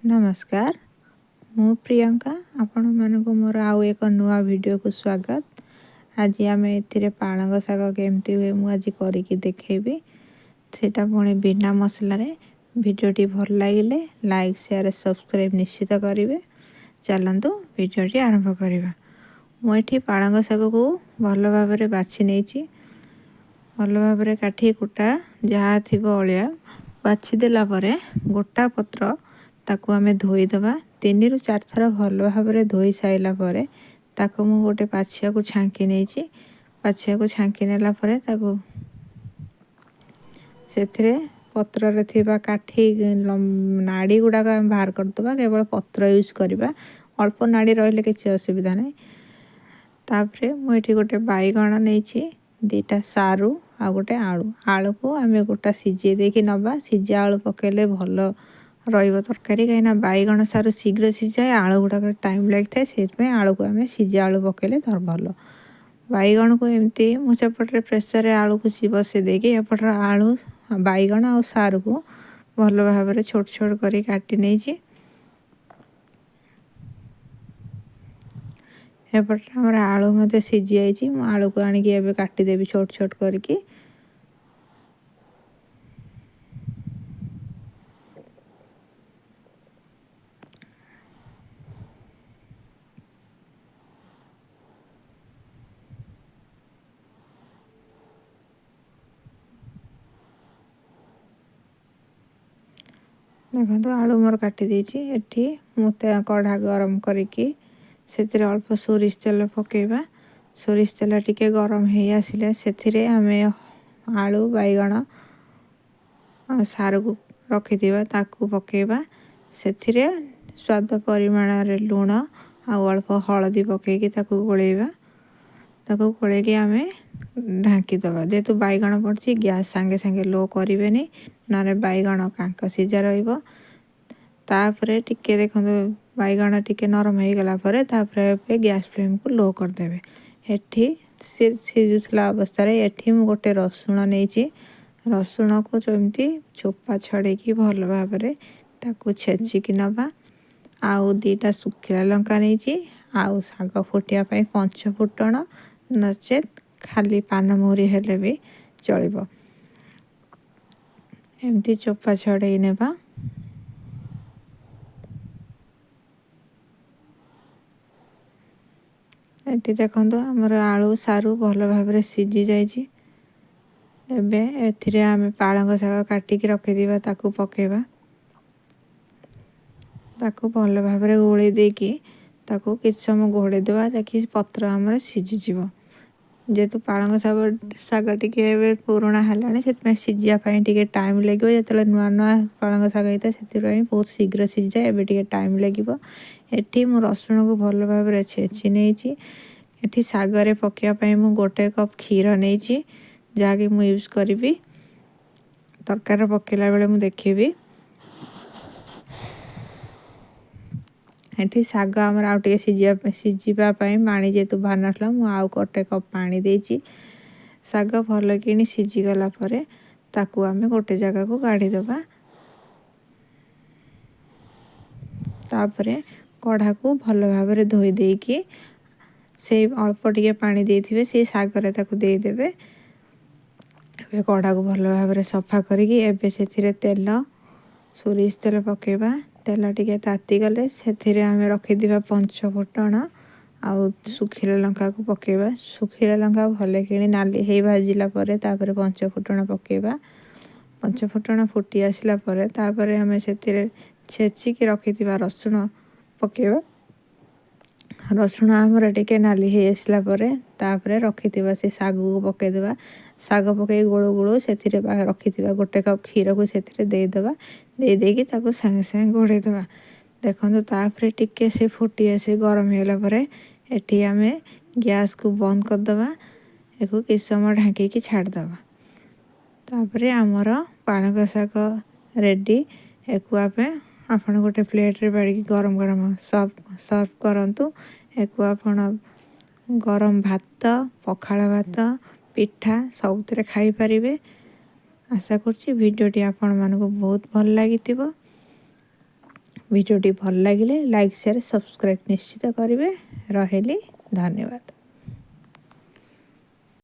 नमस्कार मु प्रियंका आपण मानक मोर आउ एक नुआ वीडियो को स्वागत। आज आम ए पालंग शाग केमती हुए मुझे करके देखेबी सेटा पुणी बिना मसलार। वीडियोटी भल लगे लाइक शेयर सब्सक्राइब निश्चित करेंगे। चलतु वीडियोटी आरंभ करवा। मुझे पालंग शाग को भल भाव बाछि नहीं भल भाव काठी कुटा जहाँ थी अलिया बाछीदेला गोटा पत्र ताकू आमे धोईदबा 3 ରୁ 4 थर भल भाव धोई साइला परे ताकू मु गोटे पाछिया को छांकी नहीं पाछिया को छांकी नेला परे ताकू सेथिरे पत्र रे थिबा काठी नाड़ी गुड़ाक आम बाहर करदबा। केवल पत्र यूज करबा अल्प नाड़ी रहिले किसी असुविधा नहीं। तापरे मु एठी गोटे बैगण नहीं दीटा सारू आ गोटे आलू आलू को आमे गोटा सिझे देकी नबा। सिझा आलू पकेले भल रही तरकारी कहीं बैगण सारू शीघ्र सिझाए आलू गुड़ाक टाइम लगी से आलू को आम सिझा आलू पकेले भल। बैगण को एमती मुझेपटे प्रेसर आलू को सी बसे देकी एपटर आलू बैगण आ सारू को भल भाव छोट छोट कर काटी नहीं। एपटे आम आलू मत सिझी जाइए आलू को आणिकी काटिदेवी छोट छोट करके। देखो आलू मोर काटी देछि एठी मुते कढ़ा गरम करिकी सेतिरे अल्प सोरिष तेल पकेबा। सोरिष तेल टिके गरम हे आसिले सेतिरे आमे आलू बैगण सारू को रखिथिबा ताकू पकेबा। सेतिरे स्वाद परिमाण रे लूण आ अल्प हळदी पकेकी ताकू गोळेबा। ताकू गोळेकी आमे ढांकी दबा। जेतु बैगण पड़ची गैस सांगे सांगे लो करें ना बैगण कांक सीझा रहिबो। तापरे टिके देखो बैगण टिके नरम हो गला परे तापरे गैस फ्लेम को लो कर देबे। एठी सिझुला अवस्था रे एठी मु गोटे रसुण नहीं रसुण को जमती चोपा छड़े की भल भाव ताकू छेचिकी नबा। आउ दीटा सुखिला लंका नहीं आउ शाग फुटिया पाई 5 फुटण नचेत खाली पानमहुरी हेले भी चलिबो। एमती चोपा छड़े नेबा। एटी देखो आमर आलू सारू भल भाव सिझी जाइए। एबे एथिरे आमे पालंग शाग काटिकी रखिदिबा ताकू पकेबा। ताकू भल भाव गोले देकी ताकू किछ समय घोड़े देवा ताकि पत्र आमर सिझी जीवो। जेतु पालंग शाग टिके पुराणा हेलानी से सिझिया टिके टाइम लगे जो नुआ नुआ पालंग शाग होता है बहुत शीघ्र सिझी जाए एबे टिके टाइम लगे। एठी मु रसुण को भल भाव छेची नहीं। एठी शागरे पकाइबा मु गोटे कप क्षीर नहीं जहाँकि मु यूज करी तरकार पकेला बेले मु देखेबी। एठी शाग आमर आउ टिके सिझिबा पानी जेतु बाहर नथला मु आउ गोटे कप पानी देछि। शाग भल कि सिझी गला परे ताकू आमे गोटे जगह को काढ़ी दबा। तापरे कढ़ा को भल भाव धोई देकी से अल्प टिके पानी देथिबे से शागरे ताकू दे देबे। एबे कढ़ा को भल भाव सफा करिकी एबे सेथिरे तेल सोरिष तेल पकेबा। तेल टिके ताती गले सेथिरे आमे रखिदिबा 5 फुटण आउ सुखिला लंका को पकेबा। सुखिला लंका भले कि नाली हे भाजिला परे तापरे 5 फुटण पकेबा। 5 फुटण फुटी आसिला परे तापरे आमे सेथिरे छेचिकी रखिदिबा रसुण पकेबा। रसुण आमर टिके नाली हे आसिला परे तापरे रखिदिबा से शाग को पकेदेबा। शाग पके गोळो गोळो सेथिरे रखिदिबा गोटे कप क्षीर को सेथिरे दे देबा। दे देकी ताको संगे संगे घोड़े देबा। देखो तापरे टिके से फुटी आसे गरम होला परे एठी आमे गैस को बंद कर दबा। एको किछ समय ढांकी की छाड़ दबा। तापरे आमर पालंग शाग रेडी। एको आपे आपण गोटे प्लेट रे बाड़ी गरम गरम सर्व करंतु। एको आपण गरम भात पखाळ भात पिठा सबुतरे खाई पारिबे। आशा करछि वीडियोटी आपण मानको बहुत भल लागितिबो। ଭିଡ଼ିଓଟି ଭଲ ଲାଗିଲେ ଲାଇକ୍ ସେୟାର ସବସ୍କ୍ରାଇବ୍ ନିଶ୍ଚିତ କରିବେ। ରହିଲି, ଧନ୍ୟବାଦ।